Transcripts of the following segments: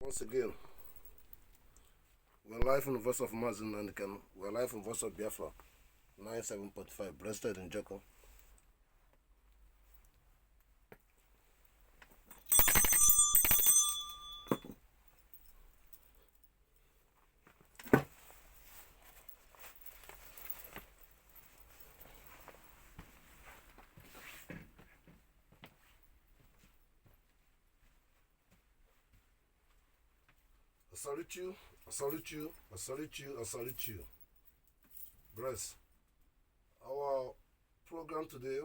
Once again, we're live from the voice of Mazi Nnamdi Kanu. We're live from the voice of Biafra, 97.5, breasted in Joko. I salute you, I salute you, I salute you, I salute you. Bless. Our program today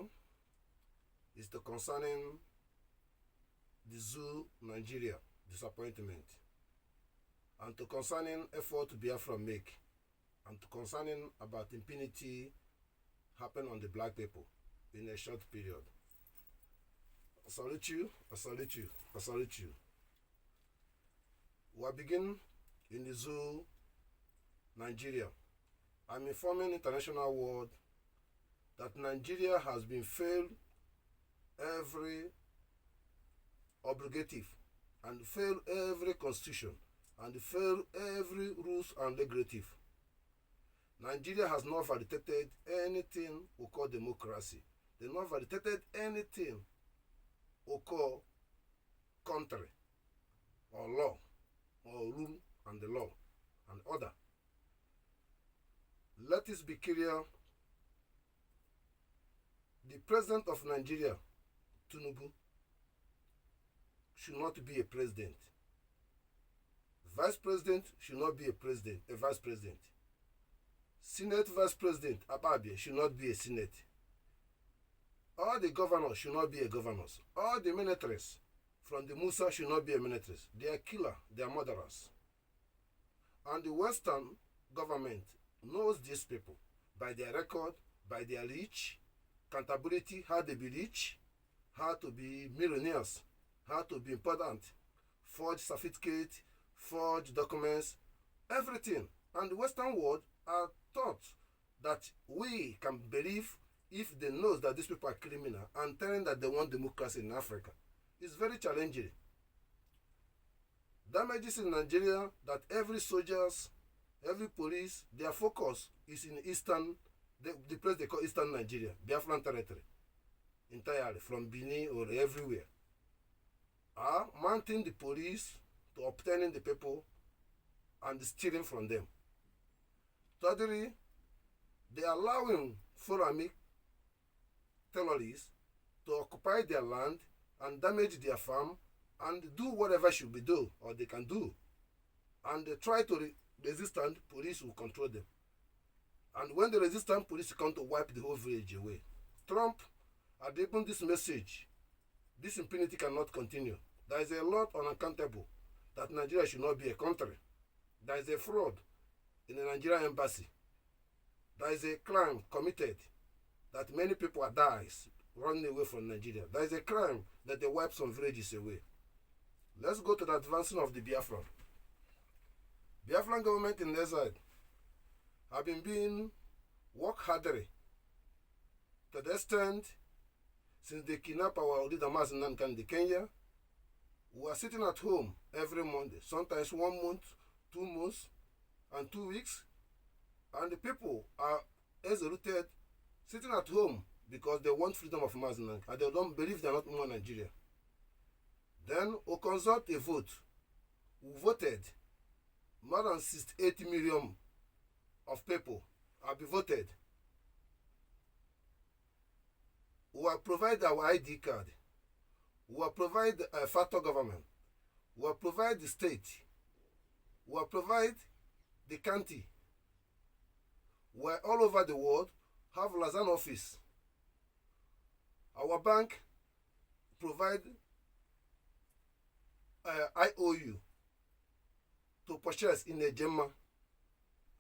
is concerning the ZOO Nigeria disappointment, and concerning effort Biafra make, and concerning about impunity happen on the black people in a short period. I salute you, I salute you, I salute you. We begin in the ZOO Nigeria. I'm informing international world that Nigeria has been failed every obligative and failed every constitution and failed every rules and regulative. Nigeria has not validated anything we call democracy. They not validated anything we call country or law or rule and the law and order. Let us be clear. The president of Nigeria, Tinubu, should not be a president. Vice president should not be a vice president. Senate vice president, Ababia, should not be a senate. All the governors should not be a governors. All the militaries from the Musa should not be a militaries. They are killer, they are murderers. And the Western government knows these people by their record, by their reach, accountability, how they be rich, how to be millionaires, how to be important, forge certificate, forge documents, everything. And the Western world are taught that we can believe if they know that these people are criminal and telling that they want democracy in Africa. It's very challenging. Damages in Nigeria that every soldiers, every police, their focus is in eastern, the place they call eastern Nigeria, Biafran territory, entirely, from Benin or everywhere. Are mounting the police to obtaining the people and stealing from them. Thirdly, they are allowing foreign terrorists to occupy their land and damage their farm and do whatever should be done or they can do. And they try to resistant, police will control them. And when the resistant police come to wipe the whole village away. Trump had given this message. This impunity cannot continue. There is a lot unaccountable that Nigeria should not be a country. There is a fraud in the Nigerian embassy. There is a crime committed that many people are dies running away from Nigeria. There is a crime that they wipe some villages away. Let's go to the advancing of the Biafran. Biafran government in their side have been being work harder to the extent since they kidnapped our leader Mazi Nnamdi Kanu in Kenya. We are sitting at home every Monday, sometimes 1 month, 2 months, and 2 weeks, and the people are executed sitting at home because they want freedom of Mazi Nnamdi and they don't believe they are not more Nigeria. Then we consult a vote. We voted. More than 68 million of people have been voted. We will provide our ID card. We will provide a factor government. We will provide the state. We will provide the county. We are all over the world have Lazan office. Our bank provide IOU to purchase in a Gemma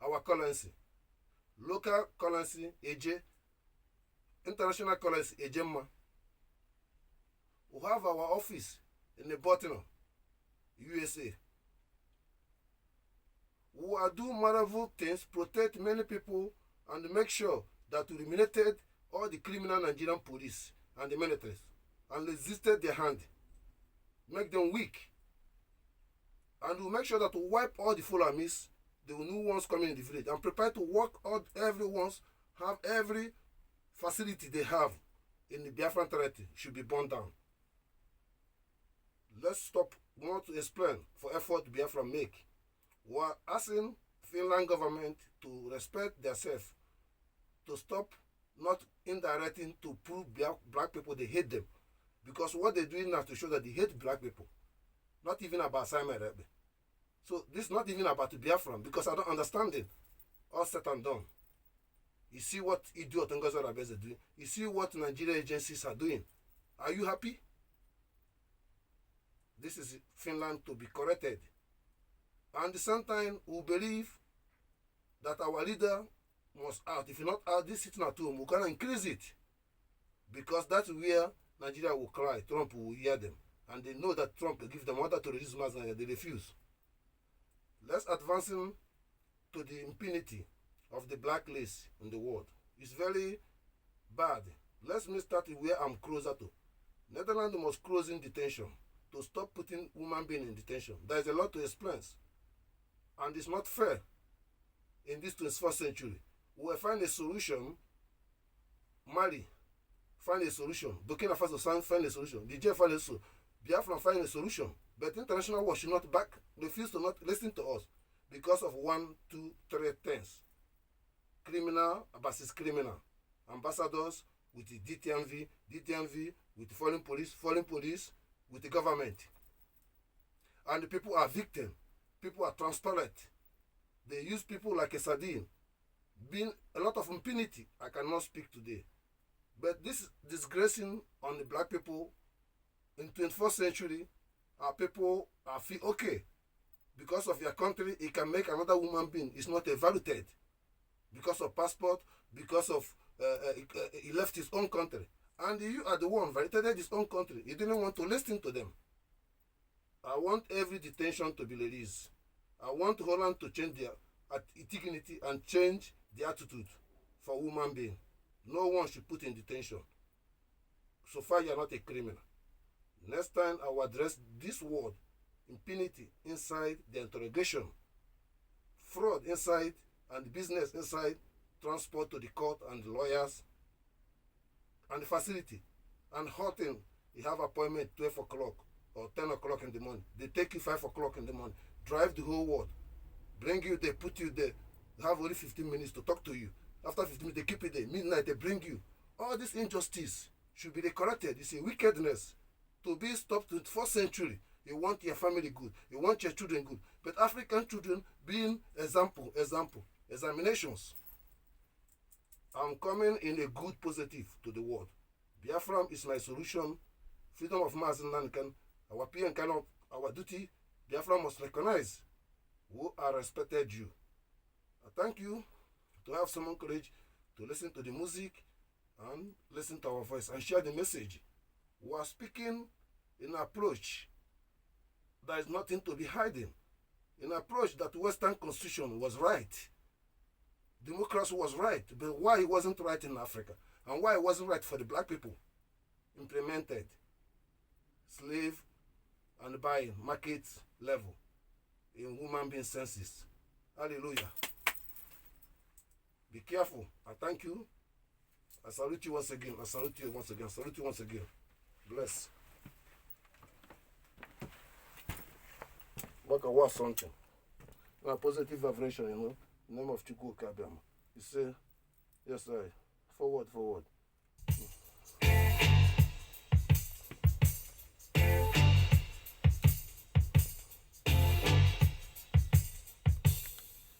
our currency, local currency AJ, international currency Gemma. We have our office in the Baltimore, USA. We are doing marvelous things, protect many people, and make sure that we eliminated all the criminal Nigerian police and the militaries and resisted their hand, make them weak. And we'll make sure that we wipe all the Fulanis, the new ones coming in the village, and prepare to work out everyone's, have every facility they have in the Biafran territory should be burned down. Let's stop more to explain for effort Biafra make. We are asking Finland government to respect themselves, to stop not indirecting to prove black people they hate them. Because what they're doing now to show that they hate black people. Not even about Simon Rebbe. So this is not even about the Biafran, because I don't understand it. All said and done. You see what idiot Ngozi Okonjo are doing. You see what Nigerian agencies are doing. Are you happy? This is Finland to be corrected. And at the same time, we believe that our leader must out. If you're not out, this sitting at home, we can increase it. Because that's where Nigeria will cry. Trump will hear them. And they know that Trump will give them order to reduce mass and they refuse. Let's advance to the impunity of the blacklist in the world. It's very bad. Let me start where I'm closer to. Netherlands must close in detention to stop putting human beings in detention. There is a lot to explain. And it's not fair in this 21st century. We will find a solution. Mali, find a solution. Burkina Faso, find a solution. Niger, find a solution. Biafra, find a solution. But international world should not refuse to not listen to us because of 1, 2, 3 things. Criminal versus criminal. Ambassadors with the DTMV with the foreign police with the government. And the people are victims. People are transparent. They use people like a sardine. Being a lot of impunity, I cannot speak today. But this disgracing on the black people in 21st century, our people feel okay. Because of your country, it can make another human being. It's not evaluated. Because of passport, because of he left his own country. And you are the one violated his own country. He didn't want to listen to them. I want every detention to be released. I want Holland to change their dignity and change the attitude for human being. No one should put in detention. So far, you are not a criminal. Next time, I will address this word, impunity, inside the interrogation, fraud inside, and business inside, transport to the court and the lawyers, and the facility. And hurting, you have appointment 12 o'clock or 10 o'clock in the morning. They take you 5 o'clock in the morning, drive the whole world, bring you there, put you there. They have only 15 minutes to talk to you. After 15 minutes, they keep you there. Midnight, they bring you. All this injustice should be corrected. It's a wickedness to be stopped in the 21st century. You want your family good. You want your children good. But African children being examinations. I'm coming in a good positive to the world. Biafra is my solution. Freedom of Mazi Nnamdi Kanu. Our PM cannot, our duty, Biafra must recognize who are respected you. I thank you to have some courage to listen to the music and listen to our voice and share the message. We are speaking in an approach there is nothing to be hiding. In an approach that Western Constitution was right. Democracy was right, but why it wasn't right in Africa? And why it wasn't right for the black people? Implemented slave and buying market level in human being senses. Hallelujah. Be careful. I thank you. I salute you once again. I salute you once again. I salute you once again. Bless. Like I was something. A positive vibration, you know. In the name of Chukwu Okiko Abiama. You say, yes, sir. Forward, forward.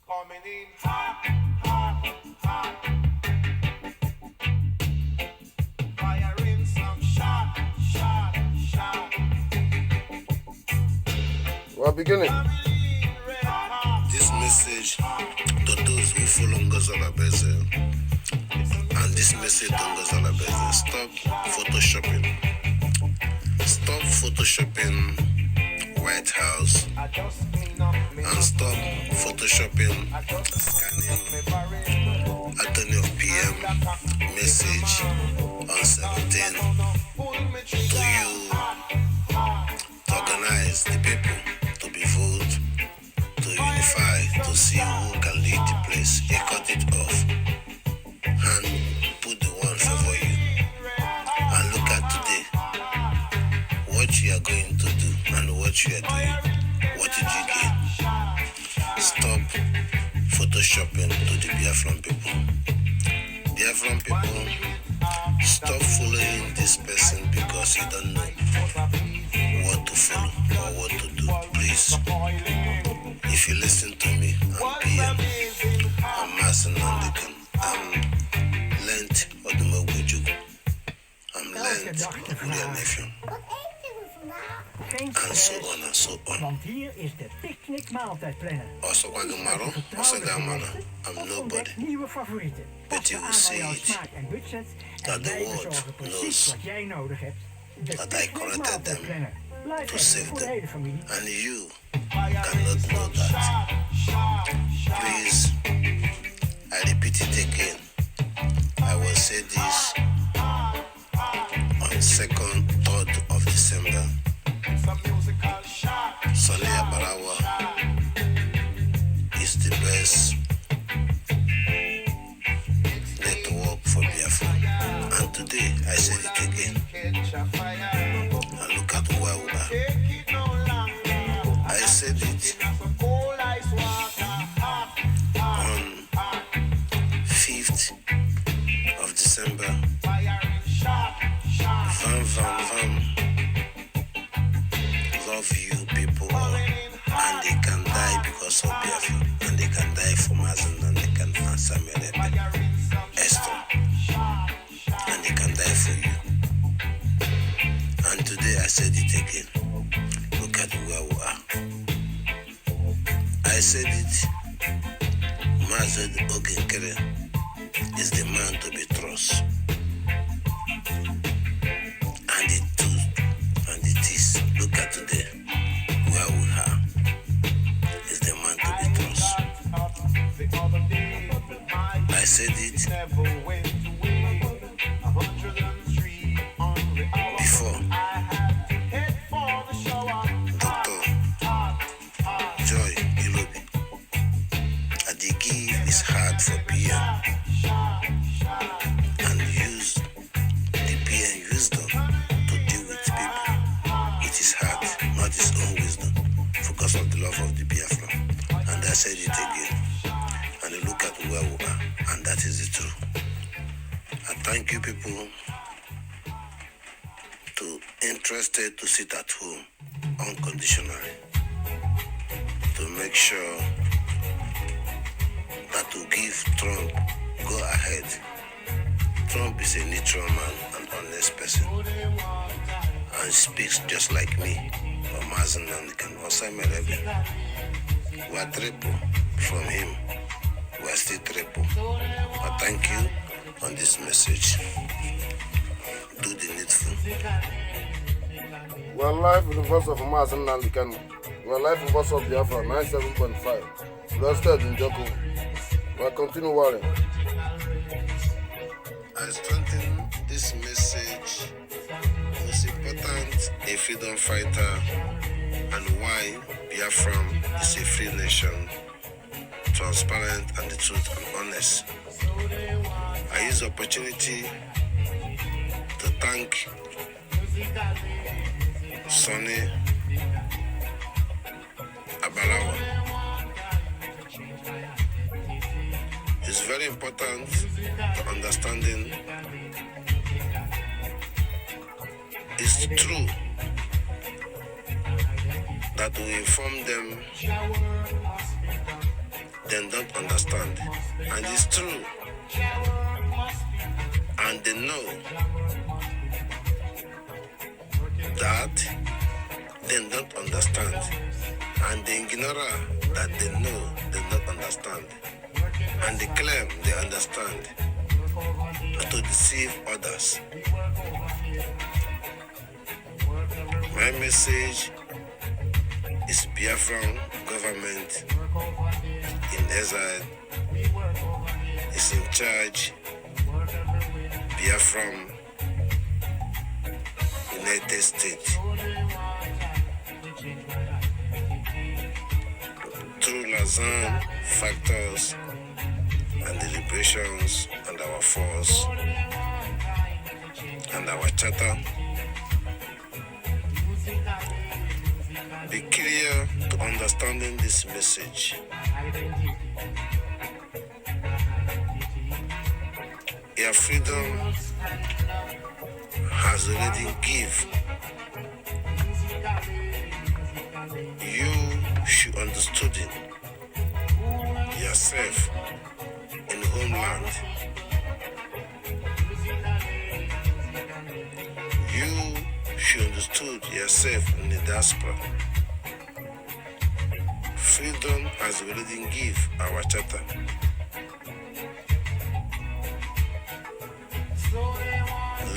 Coming in hot, hot, hot. Firing some shot, shot, shot. We're beginning. This message to those who follow Ngozi Okonjo, and this message to Ngozi Okonjo: stop photoshopping. Stop photoshopping White House, and stop photoshopping, scanning Attorney of PM message on 17 to you to organize the people to be voted to see who can lead the place. He cut it off and put the one favor you. And look at today, what you are going to do and what you are doing. What did you gain? Stop photoshopping to the Biafran people. Biafran people, stop following this person because you don't know what to follow or what to do. Please, if you listen to me, I'm PM, I'm Mazi Nnamdi Kanu, I'm Lent Odumoguju, I'm Lent Oguria Nephew, and so on and so on. Want hier is de picknickmaaltijdplanner. Also, I'm nobody, Nieuwe favorieten. but you will see it Smaak en budget. that the Wij world bezorgen precies knows wat jij nodig hebt. De that I corrected them picknickmaaltijdplanner. Blijf to even save voor de them, hele familie. and you cannot know that. Please, I repeat it again. I will say this on 2nd, 3rd of December. Sunny Abarawa is the best network for Biafra. And today I said it again. And look at where we are. I said it on 5th of December. Vam. Love you people all. And they can die because of Biafra. And they can die for Mazi Nnamdi Kanu and Samuel Esther. And they can die for you. And today I said it again. Look at where we are. I said it. Mazi Ogenkere is the man to be trusted. And it too, and it is. Look at today, where we are. Is the man to be trusted. I said it before. Dr. Joy Ilobi. At the give is hard for PM. And use the PM wisdom to deal with people. It is hard, not his own wisdom, because of the love of the Biafra. And I said it again. And look at where we are, and that is the truth. I thank you people to interested to sit at home unconditionally to make sure that to give Trump go ahead. Trump is a neutral man and honest person and speaks just like me or Mazi Nnamdi Kanu or Samuel Ebe. We are triple from him. We are still triple. But thank you on this message. Do the needful. We are live in the voice of Mazi Nnamdi Kanu. We are live in the voice of Biafra 97.5. We are still in Joko. We are continue warring. I strengthen this message. Most important, a freedom fighter, and why Biafran is a free nation, transparent and the truth and honest. I use the opportunity to thank Sonny Abarawa. It's very important to understanding it's true that we inform them, they don't understand. And it's true. And they know that they don't understand. And they ignore that they know they don't understand. And they claim they understand to deceive others. My message is Biafran government in exile is in charge. Biafran United States through Lazan factors and deliberations and our force and our charter. Be clear to understanding this message. Your freedom has already given. You should understand it yourself in homeland. You should understand yourself in the diaspora. Freedom has already given our charter.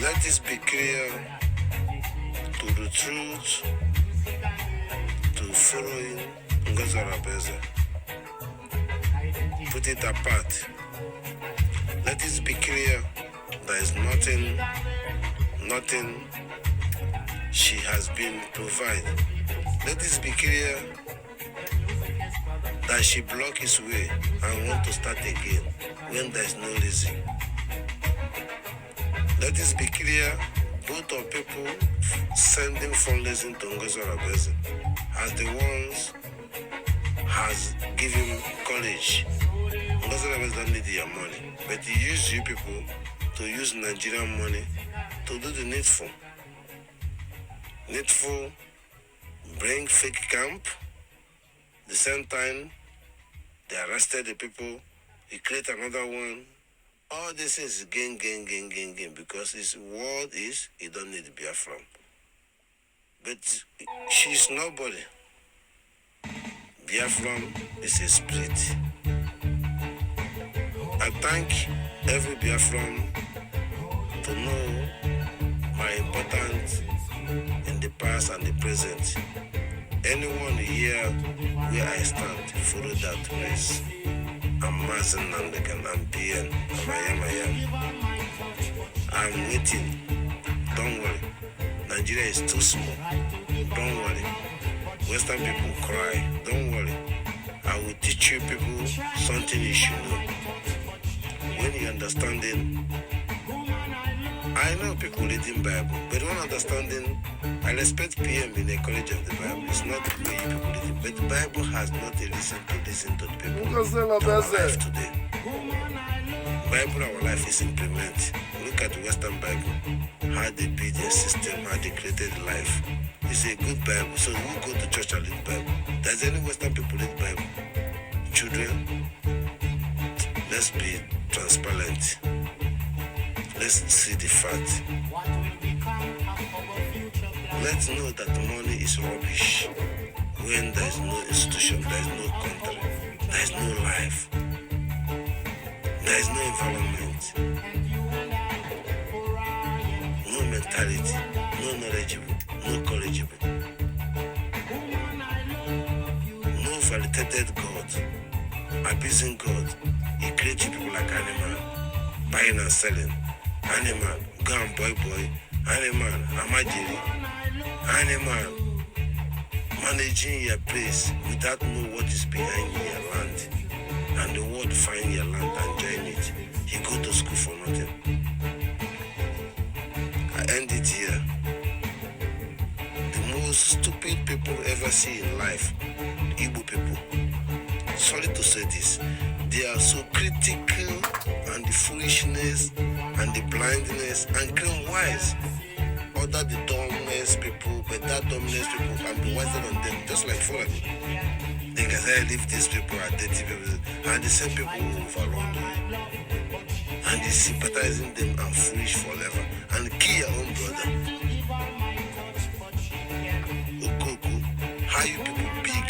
Let this be clear to the truth, to following Ngozarabeza. Put it apart. Let this be clear. There is nothing she has been provided. Let this be clear that she blocked his way and want to start again when there is no reason. Let this be clear, both of people sending fundraising to Ngozarabeza as the ones has given courage. Ngozarabeza don't need your money, but he use you people to use Nigerian money to do the needful. Needful, bring fake camp. The same time, they arrested the people. He create another one. All this is gain, because his word is he don't need Biafran. But she's nobody. Biafran is a spirit. I thank every Biafran to know my importance in the past and the present. Anyone here where I stand, follow that place. I'm Mazi Nnamdi Kanu, I'm PN, I'm waiting. Don't worry. Nigeria is too small. Don't worry. Western people cry. Don't worry. I will teach you people something you should know. When you understanding, I know people reading Bible, but when understanding, I respect PM in the college of the Bible. It's not the way you people read it, but the Bible has not a reason to listen to the people of our life today. Bible, our life is implement. Look at the Western Bible, how they build their system, how they created life. It's a good Bible, so we go to church and read Bible. Does any Western people read Bible? Children, let's be transparent. Let's see the fact. Let's know that money is rubbish. When there is no institution, there is no country, there is no life, there is no environment, no mentality, no knowledgeable, no courageable, no validated God, abusing God. He created people like animal, buying and selling. Animal, go and boy, animal, amajiri, animal, managing your place without knowing what is behind your land, and the world find your land and join it. You go to school for nothing. I end it here. The most stupid people ever see in life, Igbo people. Sorry to say this, they are so critical, and the foolishness and the blindness and claim wise. Other the dumbest people, but that dumbest people can be wiser than them, just like Fulani. They can say, leave these people are dirty people, and the same people who overrun them. And they sympathizing them and foolish forever, and kill your own brother. Okoko, how you people big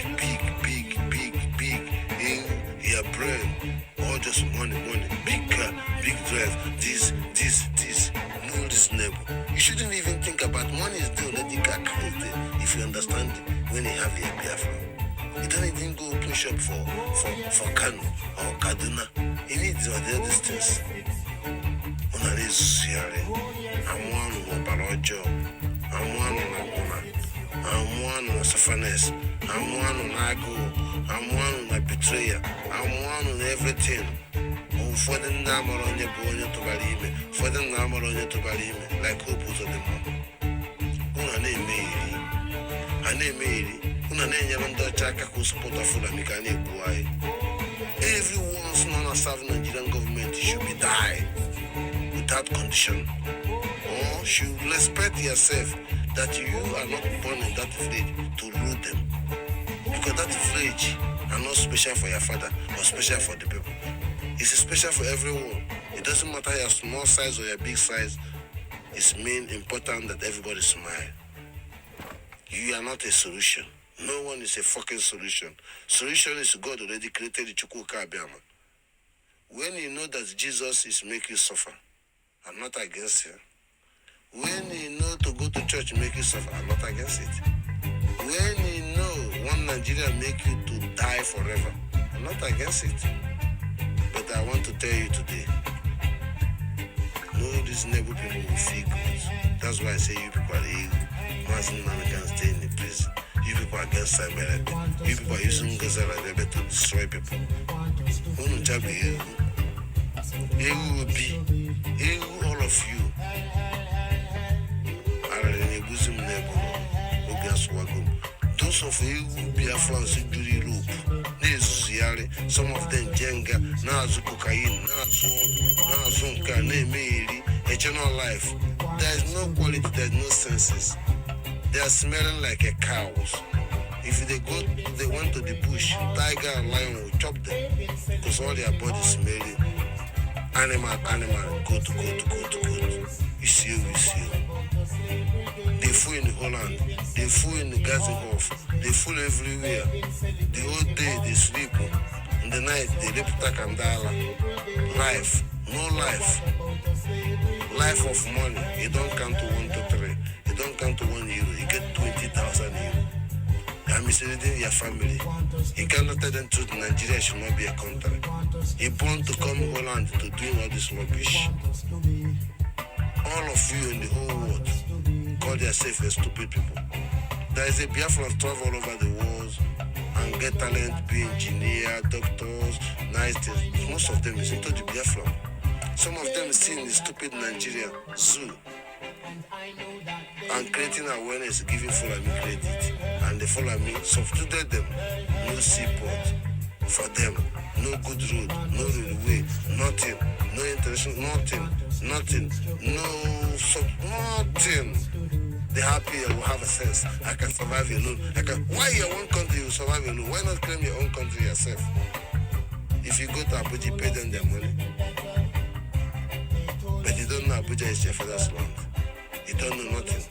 in your brain, all just money, big car, big drive, this, no reasonable. You shouldn't even think about money is there, let the car is there. If you understand when you have your Biafra, you don't even go open shop for Kanu or Kaduna. You need to do these things. Una is Sierra, I'm one Barojo, I'm one on Sufanes, I'm one on Ago, I'm one on betrayer. I'm one on everything. For the number on your boy to Balime, for the number on your to Balime, like who put on the mom. Una name Mary. Her name Mary. Una name Yamanda Chaka who's put a full American boy. Everyone's non-serving Nigerian government should be died without condition. Or should respect yourself that you are not born in that village to rule them. Because that village are not special for your father or special for the people. It's special for everyone. It doesn't matter your small size or your big size. It's important that everybody smile. You are not a solution. No one is a fucking solution. Solution is God already created the Chukwu Okiko Abiama. When you know that Jesus is making you suffer, I'm not against you. When you know to go to church make you suffer, I'm not against it. When you know one Nigeria make you to die forever, I'm not against it. But I want to tell you today, no reasonable people will feel good. That's why I say you people are evil. Mazi Nnamdi Kanu can stay in the prison. You people are against America. You people are using Gaza like to destroy people. Who will tell me evil? Evil will be evil, all of you. Those of you Biafran Sujuri Loop, some of them Jenga, Nazu cocaine, Nazunka, Nemiri, eternal life. There is no quality, there is no senses. They are smelling like a cows. If they went to the bush, tiger and lion will chop them because all their bodies smelling. Animal, goat. You see. They fool in Holland, they fool in the Gazenhof, they fool everywhere. The whole day they sleep. In the night they rape Takandala. Life, no life. Life of money. You don't count to 1 to 3. You don't count to €1. You get 20,000 euros. I'm misleading your family. You cannot tell them truth. Nigeria should not be a country. You born to come to Holland to do all this rubbish. All of you in the whole world call yourself a stupid people. There is a Biafran travel all over the world and get talent, be engineer, doctors, nice things. Most of them is into the Biafran. Some of them is in the stupid Nigerian ZOO and creating awareness, giving Fulani credit. And the Fulani substituted them. No seaport for them, no good road, no railway, nothing, no international, nothing, nothing. They're happy and will have a sense. I can survive alone. Why your own country you survive alone? Why not claim your own country yourself? If you go to Abuja, you pay them their money. But you don't know Abuja is your father's land. You don't know nothing.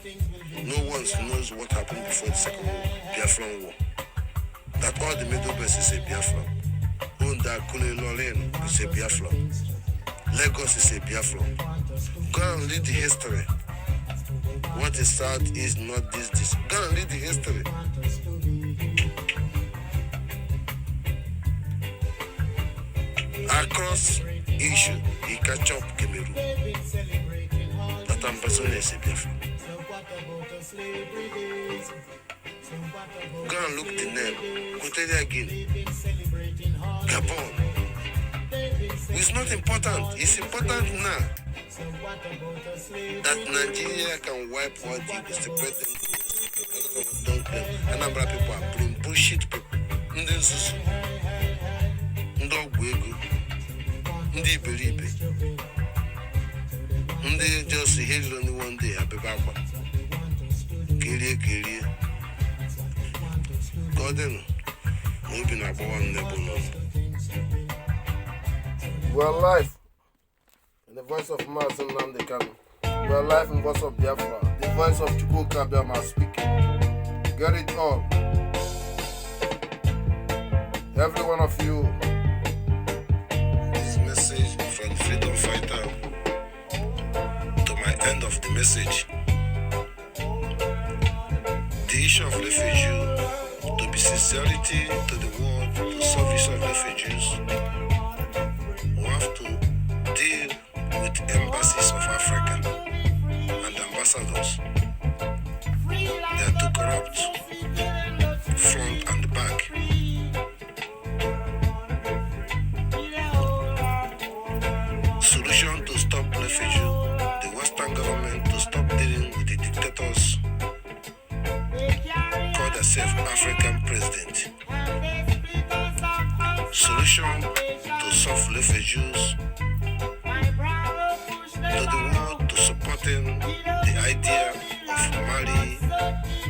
No one knows what happened before the Second War, Biafran War. That all the Middle West is a Biafran. Unda Kule Lorraine is a Biafran. Lagos is a Biafran. Go and read the history. What is South is not this. Go and read the history. Across issue, he catch up Cameroon. That ambassador is a Biafran. Go and look the name. Equatorial Guinea. Gabon. It's not important. It's important now that Nigeria can wipe what you separate them. Don't claim. Anambra people are playing bullshit people. Ndi nsusu. Ndi ogwu ego. Ndi iberibe. Ndi just hate only one day. Abebakwa. Kirie. Godin. Maybe not one nebo. We are live in the voice of Mazi Nnamdi Kanu. We are live in the voice of Biafra, the voice of Chukwu Okiko Abiama speaking. Get it all. Every one of you. This message from the freedom fighter to my end of the message. The issue of refugee, to be sincerity to the world, to service of refugees. We have to deal with embassies of Africa and ambassadors. They are too corrupt, front and back. African president. Solution to solve refugees, to the world to supporting the idea of Mali,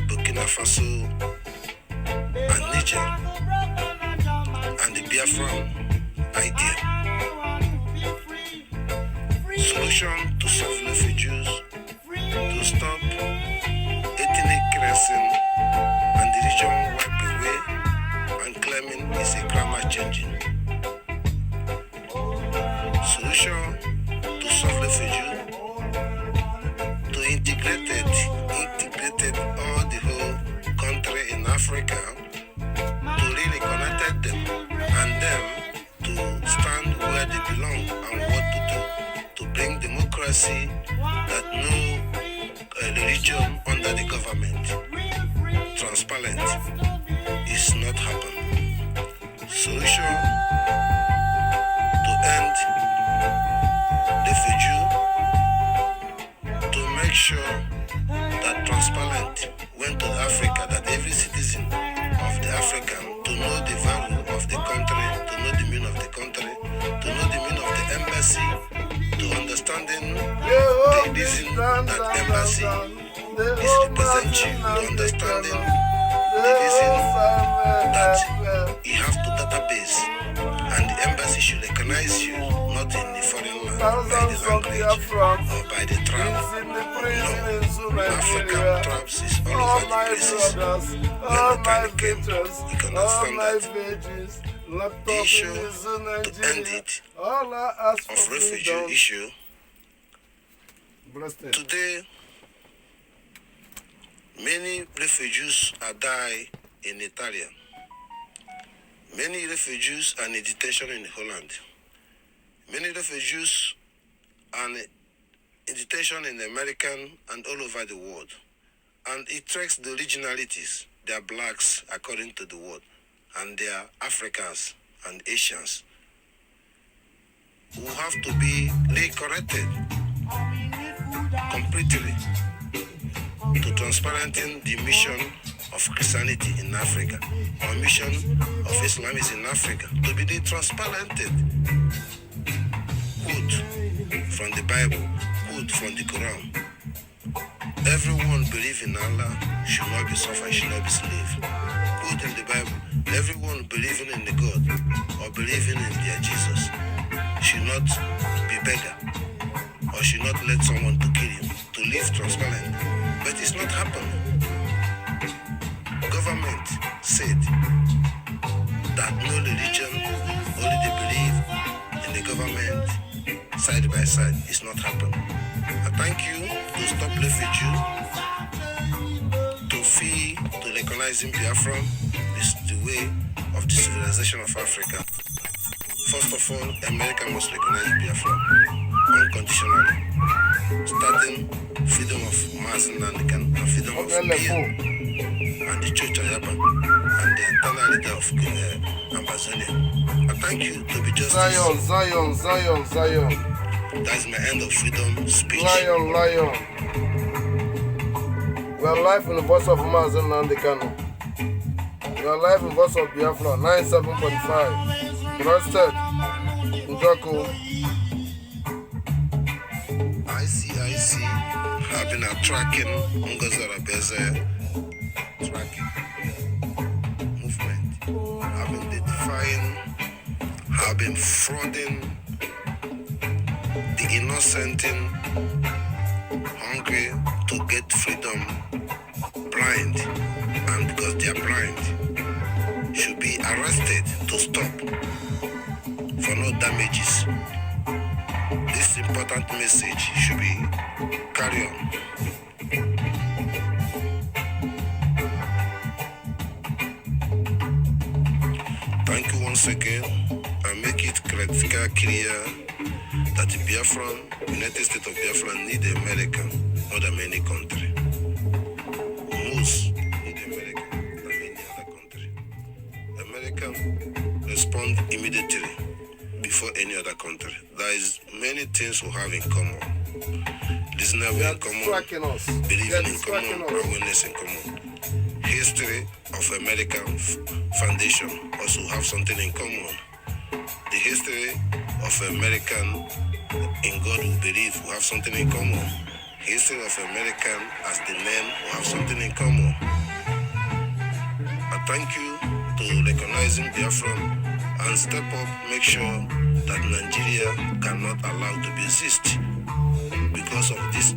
Burkina Faso, and Niger, and the Biafran idea. Solution to solve refugees, to stop ethnic cleansing and the region wipe away and claiming it's a grammar changing. Solution to solve refugees, to integrate all the whole country in Africa, to really connect them and them to stand where they belong and what to do to bring democracy that no religion under the government, transparent, is not happen. Solution to end refugee, to make sure that transparent went to Africa, that every citizen of the African to know the value of the country, to know the meaning of the country, to know the meaning of the embassy, to understanding the reason that embassy is representing you, to understanding the reason that you have to database and the embassy should recognize you not in the foreign land by the language or by the tribe. No, African tribes is all over the places. When the time came, you can understand that the issue to end it of refugee issue. Today, many refugees are dying in Italy. Many refugees are in detention in Holland. Many refugees are in detention in America and all over the world. And it tracks the regionalities. They are blacks according to the world, and they are Africans and Asians who have to be recorrected completely to transparenting the mission of Christianity in Africa, or mission of Islam is in Africa, to be transparented. Quote from the Bible, quote from the Quran. Everyone believe in Allah should not be suffered, should not be slave. Quote in the Bible, everyone believing in the God or believing in their Jesus should not be beggar or should not let someone to kill him, to live transparent. But it's not happening. Government said that no religion, only they believe in the government side by side. It's not happening. I thank you to stop refugee, to fee, to recognizing Biafran. This is the way of the civilization of Africa. First of all, America must recognize Biafra unconditionally, starting freedom of Mazi Nnamdi Kanu and freedom of Biafra and the Church Ayaba and the internal leader of Amazonia. I thank you to be justice. Zion. That is my end of freedom speech. Lion. We are live in the voice of Mazi Nnamdi Kanu. We are live in the voice of Biafra, 97.5. Trusted. Njoku. ICIC have been tracking Ngozara Beze tracking movement, have been identifying, have been frauding the innocent, hungry to get freedom, blind, and because they are blind, should be arrested to stop for no damages. This important message should be carried on. Thank you once again, and make it critical clear that the Biafran, United States of Biafra, need America more than any country. Most need America than any other country. America respond immediately before any other country. There is many things we have in common. Listening in common, believing in common, awareness in common, history of American foundation also have something in common. The history of American in God we believe we have something in common. History of American as the name we have something in common. I thank you to recognizing Biafran and step up, make sure that Nigeria cannot allow to be exist. Because of this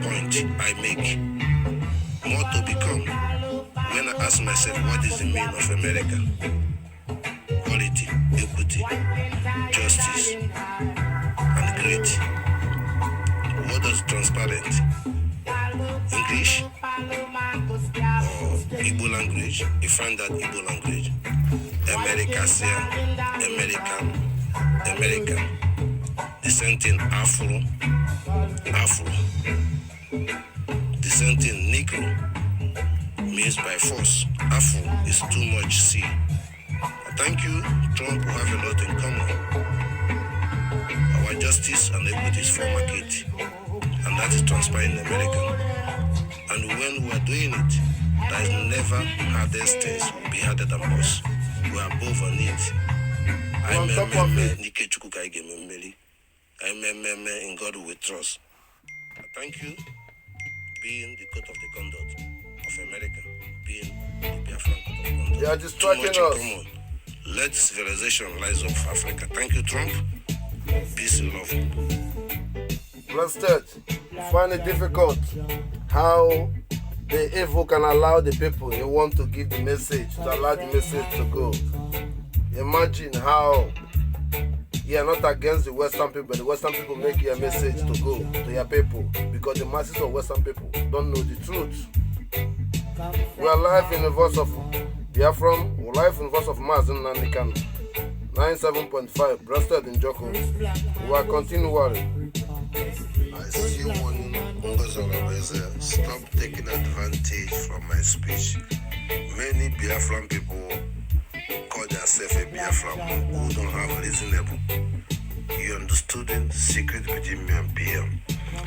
point I make, more to become. When I ask myself what is the meaning of America, quality, equity, justice, and great. What does transparent? English or Igbo language? You find that Igbo language. Americasia, American. The same thing Afro. The same thing Negro means by force. Afro is too much C. Thank you, Trump, we have a lot in common. Our justice and equity is for market, and that is transparent in America. And when we are doing it, there is never hardest things will be harder than us. We are both on it. I'm in God we trust. I thank you, being the code of the conduct of America, being the Biafran code of conduct. They are distracting us. Let civilization rise up for Africa. Thank you, Trump. Peace and love. Blessed, find it difficult how the evil can allow the people you want to give the message, to allow the message to go. Imagine how you are not against the Western people, but the Western people make your message to go to your people because the masses of Western people don't know the truth. We are live in the voice of Biafran, we are live in the voice of Mazi Nnamdi Kanu, 97.5, breasted in Joko. We are continually. I see one stop taking advantage from my speech. Many Biafran people call themselves a Biafran who don't have reasonable. You understood the secret between me and PM.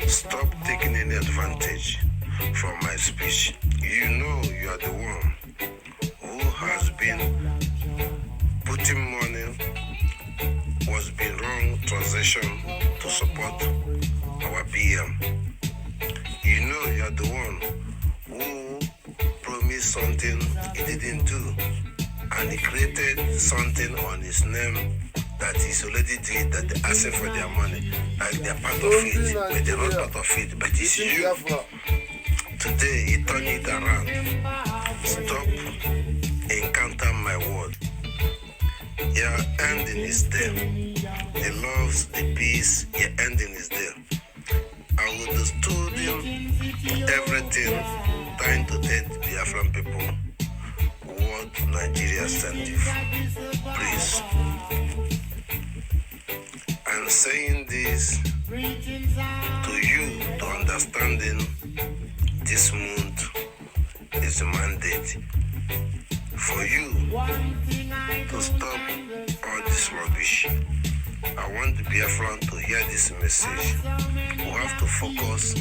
Stop taking any advantage from my speech. You know you are the one who has been putting money, was being wrong transaction to support our PM. You know you are the one who promised something he didn't do, and he created something on his name that he's already did, that they asking for their money, like they're part of it, but they're not part of it, but it's you. Today he turned it around. Stop encounter my word. Your ending is there. The loves, the peace, your ending is there. I would have told him everything, trying to tell Biafran people what Nigeria sent you. Please. I'm saying this to you to understanding this month is a mandate for you to stop all this rubbish. I want the Biafran to hear this message. We have to focus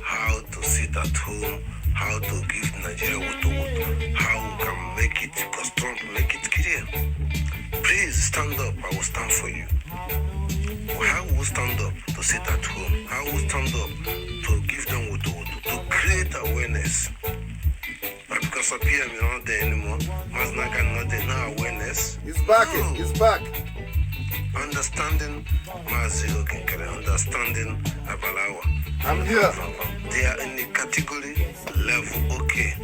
how to sit at home, how to give Nigeria what to vote, how we can make it, because Trump make it clear. Please stand up, I will stand for you. How will we stand up to sit at home? How will we stand up to give them what to vote, to create awareness? Not because of PM is not there anymore, Mazi Nnamdi Kanu not there, no awareness. He's back, No. he's back. Understanding Mazi Nnamdi, understanding Abalawa. I'm here. They are in the category level, okay.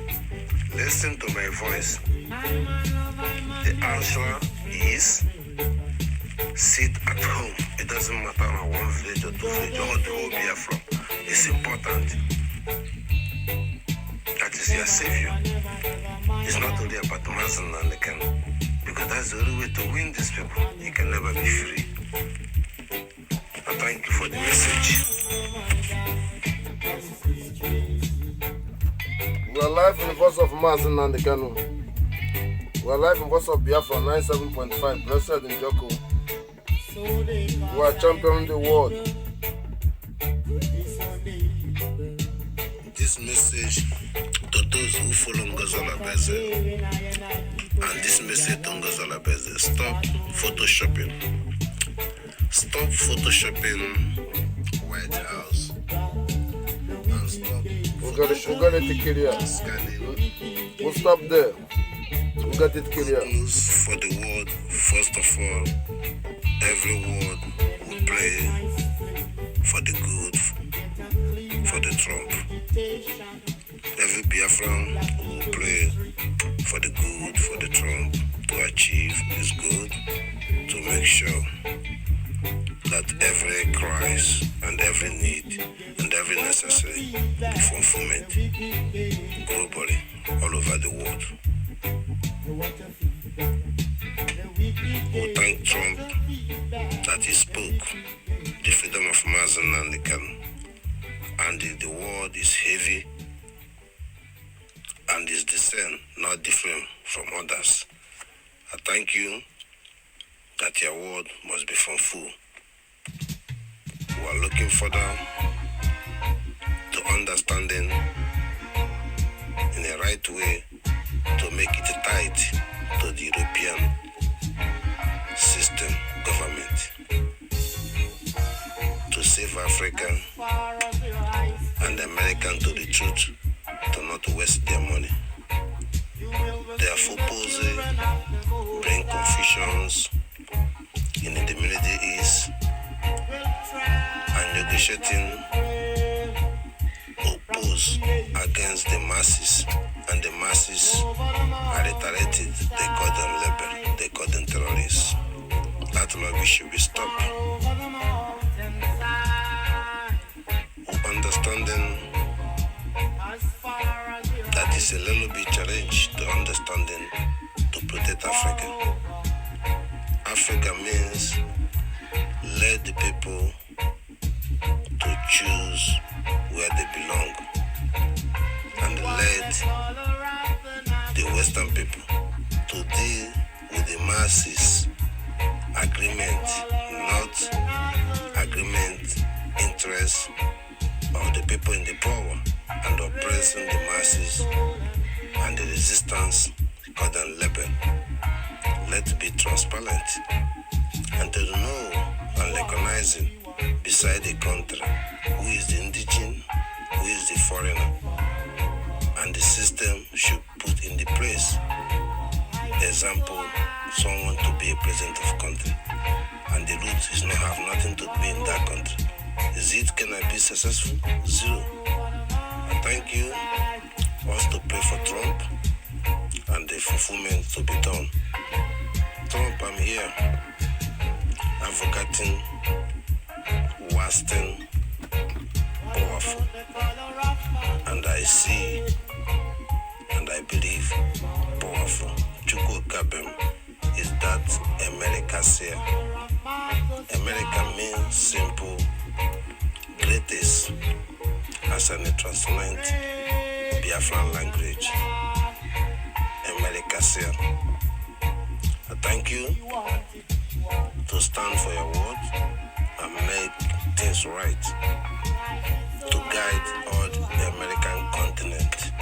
Listen to my voice. The answer is sit at home. It doesn't matter on one village or two villages or the whole Biafra. It's important. That is your savior. It's not only about Mazi Nnamdi Kanu, because that's the only way to win these people. You can never be free. I thank you for the message. We are live in the voice of Mazi Nnamdi Kanu. We are live in the voice of Biafra 97.5, blessed in Joko. We are championing the world. This message to those who follow Ngozola Beze, and this message to Ngozola Beze, stop photoshopping. Stop photoshopping White House. And stop We got it clear. scanning. We'll stop there. We got it clear. News for the world. First of all, every word will pray for the good, for the Trump. Every Biafran will pray for the good, for the Trump to achieve his good, to make sure that every cries and every need and every necessary fulfillment globally all over the world. We thank Trump that he spoke the freedom of Mazi Nnamdi Kanu, and the word is heavy and is discerned, not different from others. I thank you that your word must be from full. We are looking further to understanding in a right way to make it tight to the European system government, to save Africa and American to the truth, to not waste their money. Therefore, posing bring confusions in the Middle East and negotiating oppose against the masses, and the masses are retaliated. They call them labor, they call them terrorists. That lobby should be stopped. Understanding that is a little bit challenge to understanding to protect Africa. Africa means let the people to choose where they belong, and let the Western people to deal with the masses agreement, not agreement interest of the people in the power and oppressing the masses and the resistance called them labor. Let's be transparent and to know and recognizing beside the country who is the indigene, who is the foreigner, and the system should put in the place. Example, someone to be a president of country and the root is not have nothing to be in that country. Is it can I be successful? Zero. I thank you also to pray for Trump and the fulfillment to be done. Trump, I'm here advocating Western powerful, and I see and I believe powerful. Chukwu Okiko Abiama is that Americasia. America means simple, greatest, as an translate Biafran language. Americasia. I thank you to stand for your word and make things right, to guide all the American continent,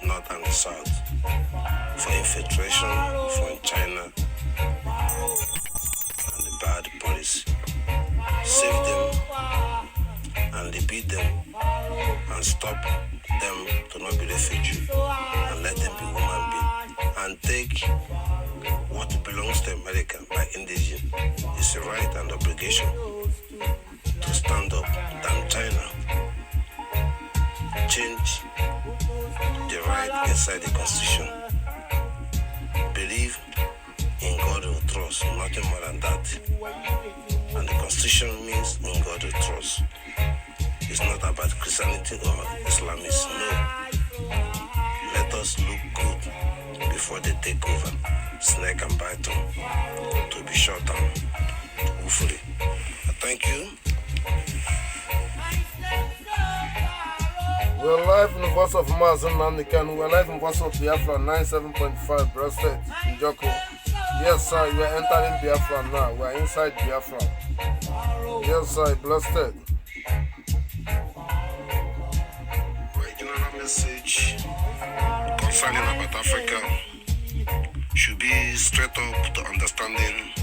north and south, for infiltration from China and the bad policy. Save them and defeat them and stop them to not be refugees and let them be human beings and take what belongs to America by indigene. It's a right and obligation to stand up than China. Change the right inside the Constitution. Believe in God we trust, nothing more than that. And the Constitution means in God we trust. It's not about Christianity or Islamism, no. Let us look good before they take over. Snake and bite on to be shut down. Hopefully. I thank you. We're live in the voice of Mazi Nnamdi Kanu. We're live in the voice of Biafra 97.5 Brasset, Joko. Yes, sir, we are entering Biafra now. We are inside Biafra. Yes, sir, blessed. Original message concerning about Africa should be straight up to understanding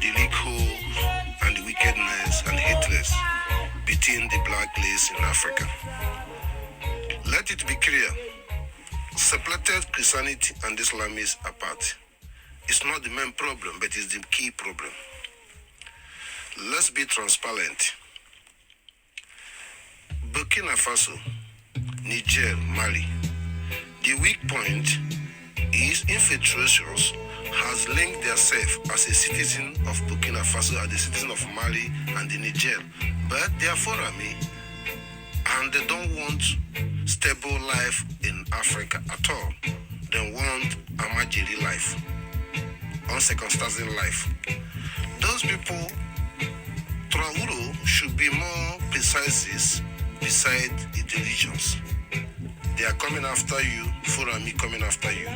the leakholes and the wickedness and hatred between the black race in Africa. Let it be clear, separated Christianity and Islam is apart. It's not the main problem, but it's the key problem. Let's be transparent. Burkina Faso, Niger, Mali. The weak point is infiltrations has linked themselves as a citizen of Burkina Faso, as a citizen of Mali and the Niger. But they are for me, and they don't want stable life in Africa at all. They want a Amajiri life, uncircumcised life. Those people, Trauro should be more precise beside the religions. They are coming after you, me coming after you.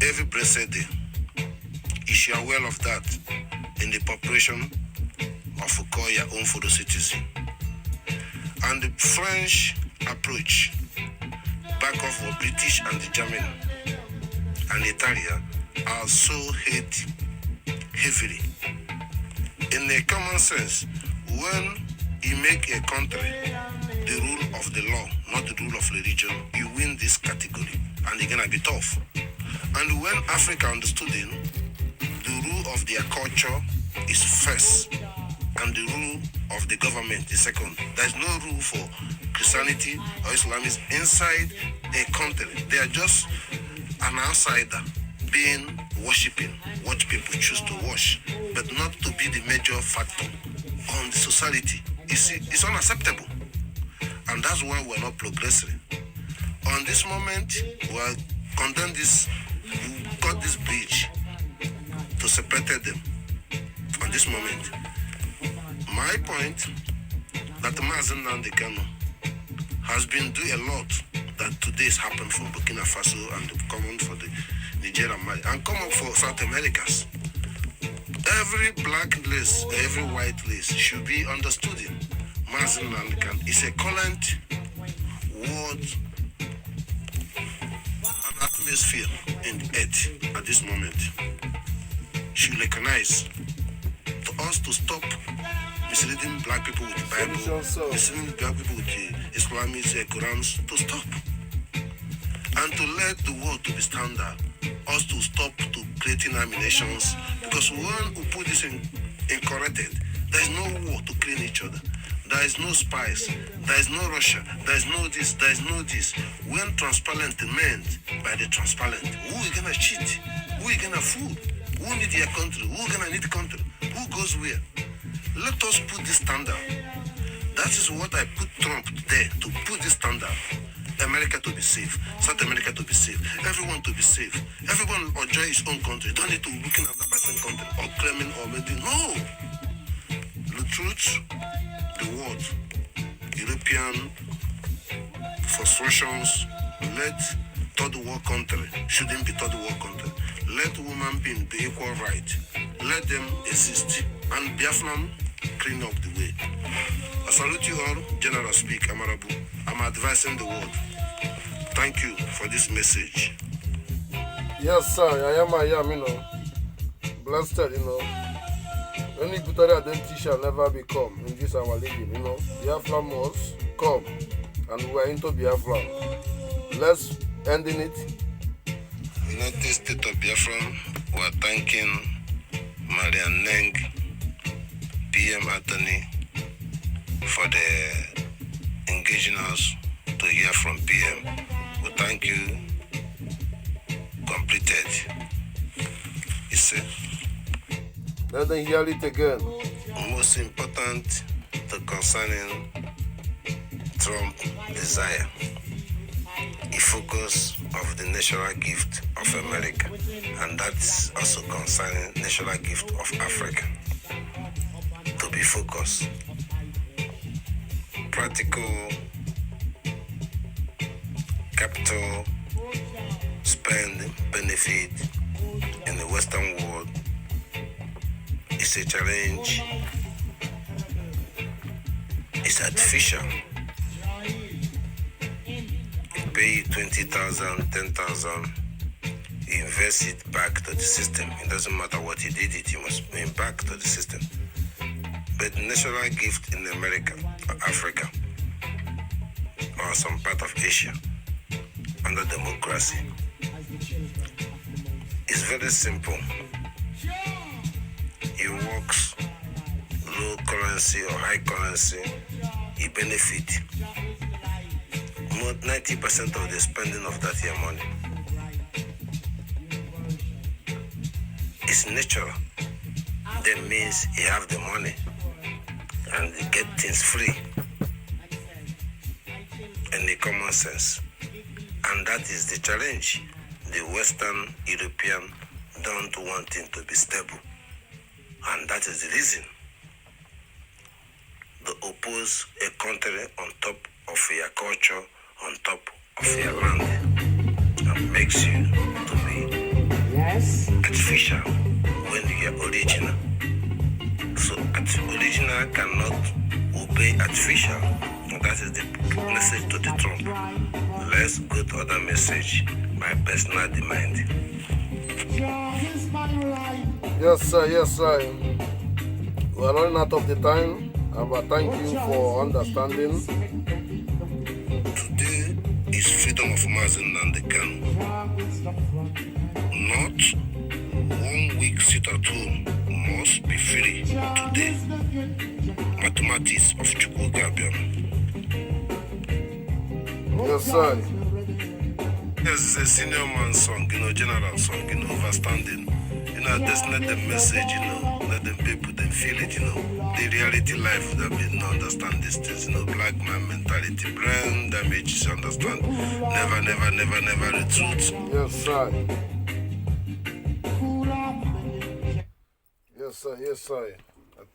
Every blessed day. If you are aware of that in the population of call your own for the citizen. And the French approach, back off of British and the German and Italia are so hate heavily. In a common sense, when you make a country the rule of the law, not the rule of religion, you win this category and you're gonna be tough. And when Africa understood it, the rule of their culture is first and the rule of the government is second. There's no rule for Christianity or Islamism inside a country. They are just an outsider being worshipping what people choose to worship, but not to be the major factor on the society. It's unacceptable. And that's why we're not progressing. On this moment, we're condemn this, we got this bridge to separate them. On this moment, my point that Mazi Nnamdi Kanu has been doing a lot that today's happened for Burkina Faso and common for the Nigeria and common for South Americas. Every black race, every white race should be understood in. Mazi Nnamdi Kanu is a current world and atmosphere in the earth at this moment. Should recognize to us to stop misleading black people with the Bible, misleading black people with the Islamic Qurans, to stop. And to let the world to be standard, us to stop to creating nominations, because when we put this in corrected, there is no war to clean each other. There is no spies, there is no Russia, there is no this, there is no this. When transparent meant by the transparent, who is gonna cheat? Who is gonna fool? Who need their country? Who gonna need country? Who goes where? Let us put this standard. That is what I put Trump there, to put this standard. America to be safe, South America to be safe, everyone to be safe. Everyone enjoy his own country. Don't need to look at another person's country or claiming or maybe no. The truth, the world, European frustrations, let third world country shouldn't be third world country. Let women be equal right. Let them exist. And Biafran clean up the way. I salute you all, General Speak Amarabu. I'm advising the world. Thank you for this message. Yes, sir. I am, blessed, Any Butari identity shall never become in this our living, Biafra must come, and we are into Biafra. Let's end in it. United States of Biafra, we are thanking Marian Neng, PM attorney, for the indigenous to hear from PM. We thank you. Completed. He said. Let them hear it again. Most important to concerning Trump desire. He focus of the natural gift of America, and that's also concerning natural gift of Africa. To be focused. Practical capital spend benefit in the Western world is a challenge. It's artificial. pay you 20,000, 10,000, you invest it back to the system. It doesn't matter what you did it, you must pay back to the system. But natural gift in America or Africa or some part of Asia under democracy is very simple. It works low currency or high currency, you benefit. More 90% of the spending of that year money is natural. That means you have the money and you get things free and the common sense. And that is the challenge. The Western European don't want it to be stable. And that is the reason they oppose a country on top of your culture, on top of your land, and makes you to be artificial when you are original. So original cannot obey artificial. And that is the message to the Trump. Let's go to other message, my personal demand. Yes, sir. Yes, sir. We are running out of the time, but thank you for understanding. Today is freedom of Mazi Nnamdi Kanu. Not 1 week sit at home must be free today. Mathematics of Chukwu Okiko Abiama. Yes, sir. Yes, it's a senior man song, general song, overstanding. Just let them message, let them people them feel it, the reality life that we don't understand these things, black man mentality, brain damage, understand. Never, never, never, never retrute. Yes, sir. Yes, sir. Yes, sir.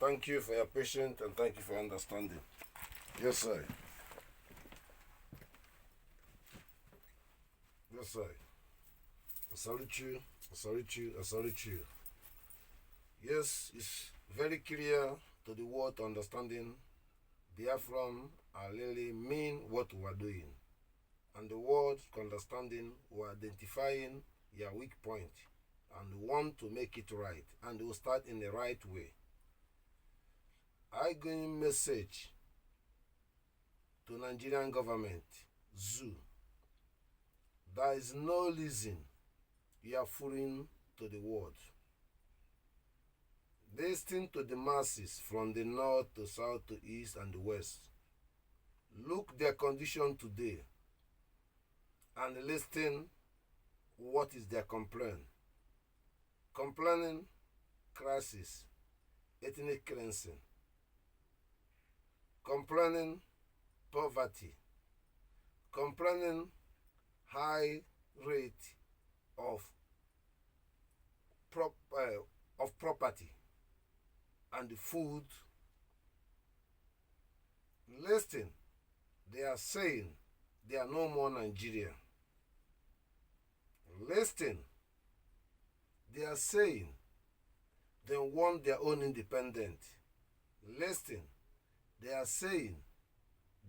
Thank you for your patience and thank you for understanding. Yes, sir. Yes, sir. I salute you. I salute you. I salute you. Yes, it's very clear to the world understanding Biafran are really mean what we are doing. And the world understanding we are identifying your weak point and want to make it right. And we will start in the right way. I give message to Nigerian government, ZOO. There is no reason you are fooling to the world. Listen to the masses from the north to south to east and the west. Look their condition today and listen what is their complaint. Complaining crisis, ethnic cleansing. Complaining poverty. Complaining high rate of property and the food. Listen, they are saying they are no more Nigeria. Listen, they are saying they want their own independence. Listen, they are saying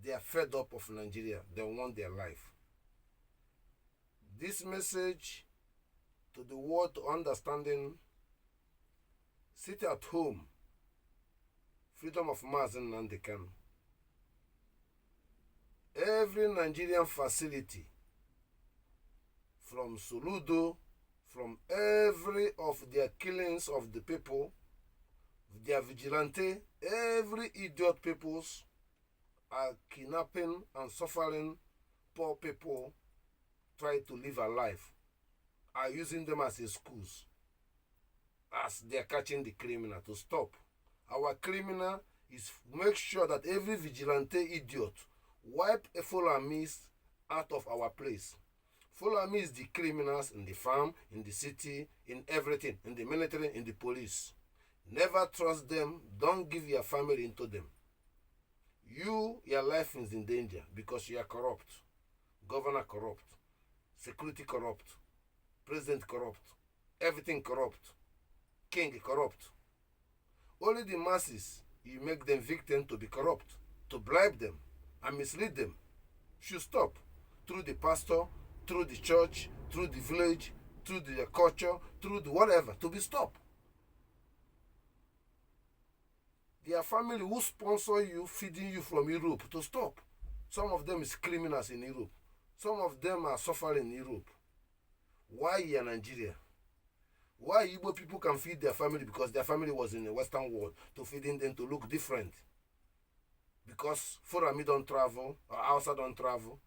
they are fed up of Nigeria. They want their life. This message to the world to understanding, sit at home, freedom of Mazi Nnamdi Kanu. Every Nigerian facility, from Soludo, from every of their killings of the people, their vigilante, every idiot peoples are kidnapping and suffering poor people try to live a life, are using them as excuse, as they are catching the criminal to stop. Our criminal is make sure that every vigilante idiot wipe a Fulamis out of our place. Fulani is the criminals in the farm, in the city, in everything, in the military, in the police. Never trust them. Don't give your family into them. Your life is in danger because you are corrupt. Governor corrupt. Security corrupt. President corrupt. Everything corrupt. King corrupt. Only the masses, you make them victim to be corrupt, to bribe them and mislead them. Should stop. through the pastor, through the church, through the village, through the culture, through the whatever, to be stopped. Their family who sponsor you, feeding you from Europe, to stop. Some of them is criminals in Europe. Some of them are suffering in Europe. Why in Nigeria? Why Igbo people can feed their family because their family was in the Western world, to feeding them to look different? Because Fulani don't travel, or Hausa don't travel,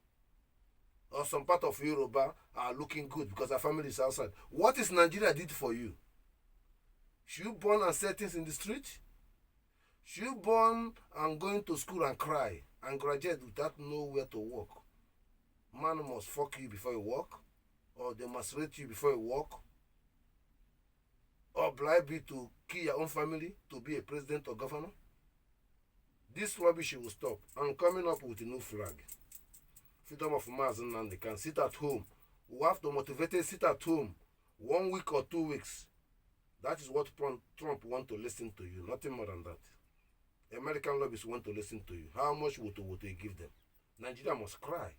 or some part of Yoruba are looking good because their family is outside. What is Nigeria did for you? Should you born and set things in the street? Should you born and going to school and cry and graduate without know where to work? Man must fuck you before you work, or they must rape you before you work, or bribe you to kill your own family to be a president or governor? This rubbish will stop. I'm coming up with a new flag. Freedom of Mazi Nnamdi Kanu. Sit at home. We have to motivate it, sit at home 1 week or 2 weeks. That is what Trump want to listen to you, nothing more than that. American lobbyists want to listen to you. How much would they give them? Nigeria must cry.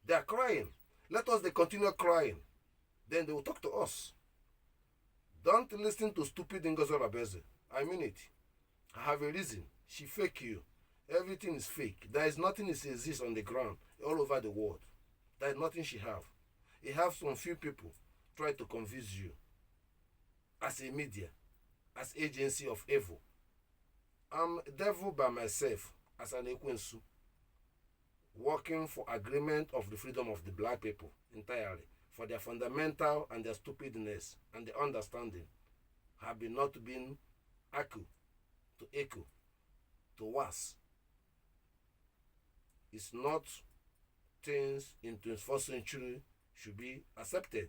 They are crying. Let us they continue crying. Then they will talk to us. Don't listen to stupid Ngozi Rabeze. I mean it. I have a reason. She fake you. Everything is fake. There is nothing that exists on the ground all over the world. There is nothing she have. He have some few people try to convince you as a media, as agency of evil. I'm devil by myself as an Ekwensu, working for agreement of the freedom of the black people entirely, for their fundamental and their stupidness and the understanding have been not been echo to worse. It's not things in 21st century should be accepted.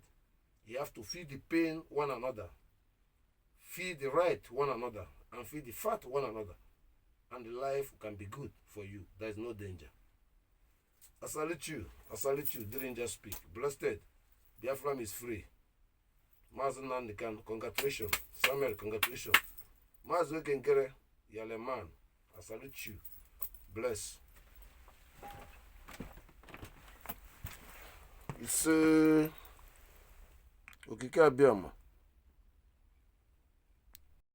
You have to feel the pain one another, feel the right one another, and feel the fat one another, and the life can be good for you. There is no danger. I salute you. Didn't just speak. Blessed. Biafran is free. Mazi Nnamdi Kanu, congratulations. Samuel, congratulations. Mazi Okengere, you're a man. I salute you. Bless. It's Okiko Abiama.